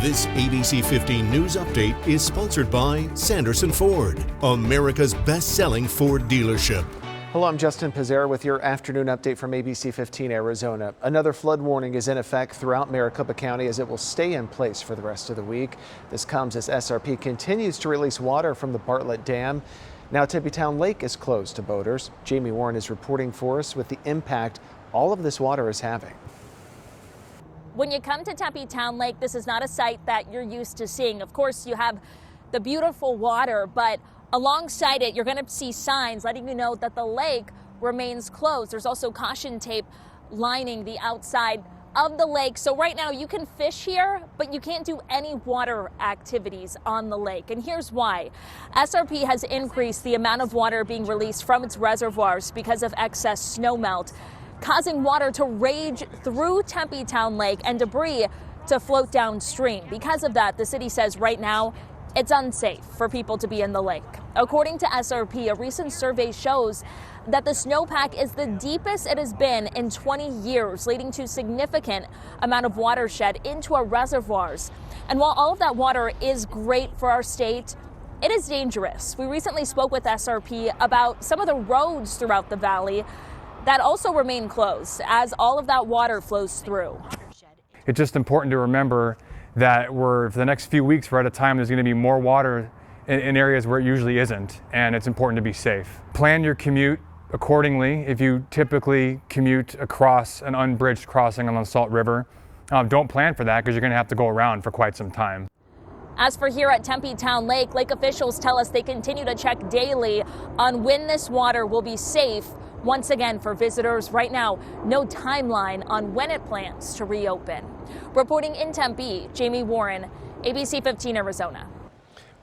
This ABC 15 News Update is sponsored by Sanderson Ford, America's best-selling Ford dealership. Hello, I'm Justin Pizzera with your afternoon update from ABC 15 Arizona. Another flood warning is in effect throughout Maricopa County as it will stay in place for the rest of the week. This comes as SRP continues to release water from the Bartlett Dam. Now Tempe Town Lake is closed to boaters. Jamie Warren is reporting for us with the impact all of this water is having. When you come to Tempe Town Lake, this is not a sight that you're used to seeing. Of course, you have the beautiful water, but alongside it, you're going to see signs letting you know that the lake remains closed. There's also caution tape lining the outside of the lake. So right now you can fish here, but you can't do any water activities on the lake. And here's why. SRP has increased the amount of water being released from its reservoirs because of excess snowmelt, causing water to rage through Tempe Town Lake and debris to float downstream. Because of that, the city says right now it's unsafe for people to be in the lake. According to SRP, a recent survey shows that the snowpack is the deepest it has been in 20 years, leading to significant amount of watershed into our reservoirs. And while all of that water is great for our state, it is dangerous. We recently spoke with SRP about some of the roads throughout the valley that also remain closed as all of that water flows through. It's just important to remember that for the next few weeks, we're at a time there's going to be more water in areas where it usually isn't, and it's important to be safe. Plan your commute accordingly. If you typically commute across an unbridged crossing on the Salt River, don't plan for that because you're going to have to go around for quite some time. As for here at Tempe Town Lake, lake officials tell us they continue to check daily on when this water will be safe once again for visitors. Right now, no timeline on when it plans to reopen. Reporting in Tempe, Jamie Warren, ABC 15 Arizona.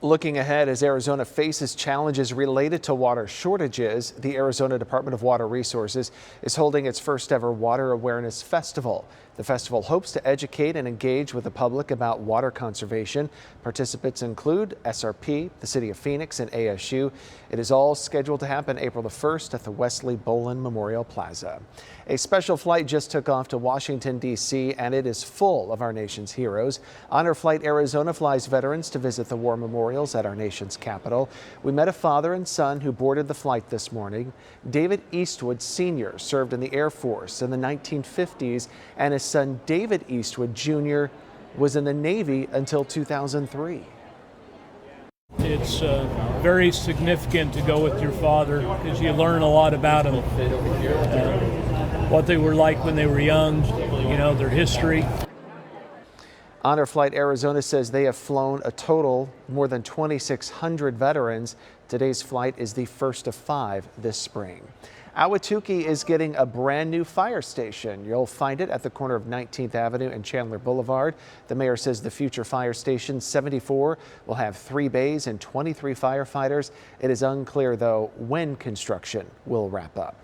Looking ahead, as Arizona faces challenges related to water shortages, the Arizona Department of Water Resources is holding its first ever Water Awareness Festival. The festival hopes to educate and engage with the public about water conservation. Participants include SRP, the City of Phoenix, and ASU. It is all scheduled to happen April the 1st at the Wesley Bolin Memorial Plaza. A special flight just took off to Washington, D.C., and it is full of our nation's heroes. Honor Flight Arizona flies veterans to visit the war memorials at our nation's capital. We met a father and son who boarded the flight this morning. David Eastwood Sr. served in the Air Force in the 1950s, and his son David Eastwood Jr. was in the Navy until 2003. It's very significant to go with your father because you learn a lot about them, what they were like when they were young, their history. Honor Flight Arizona says they have flown a total more than 2,600 veterans. Today's flight is the first of 5 this spring. Ahwatukee is getting a brand new fire station. You'll find it at the corner of 19th Avenue and Chandler Boulevard. The mayor says the future fire station 74 will have 3 bays and 23 firefighters. It is unclear, though, when construction will wrap up.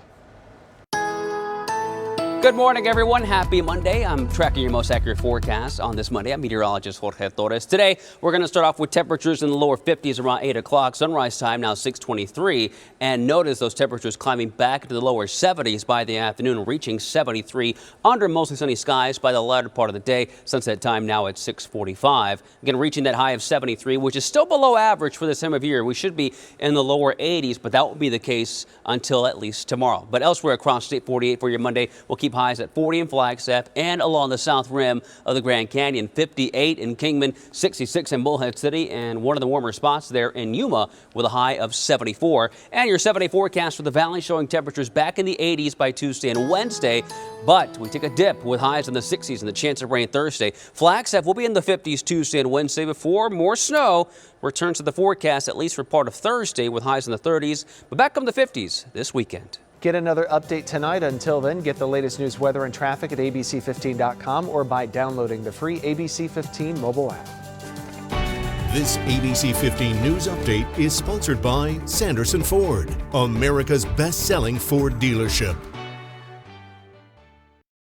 Good morning, everyone. Happy Monday. I'm tracking your most accurate forecast on this Monday. I'm meteorologist Jorge Torres. Today, we're going to start off with temperatures in the lower 50s around 8 o'clock. Sunrise time now 6:23. And notice those temperatures climbing back into the lower 70s by the afternoon, reaching 73 under mostly sunny skies by the latter part of the day. Sunset time now at 6:45. Again, reaching that high of 73, which is still below average for this time of year. We should be in the lower 80s, but that will be the case until at least tomorrow. But elsewhere across state, 48 for your Monday. We'll keep highs at 40 in Flagstaff and along the south rim of the Grand Canyon, 58 in Kingman, 66 in Bullhead City, and one of the warmer spots there in Yuma with a high of 74. And your 7-day forecast for the valley showing temperatures back in the 80s by Tuesday and Wednesday, but we take a dip with highs in the 60s and the chance of rain Thursday. Flagstaff will be in the 50s Tuesday and Wednesday before more snow returns to the forecast, at least for part of Thursday, with highs in the 30s, but back come the 50s this weekend. Get another update tonight. Until then, get the latest news, weather, and traffic at abc15.com or by downloading the free ABC 15 mobile app. This ABC 15 News Update is sponsored by Sanderson Ford, America's best-selling Ford dealership.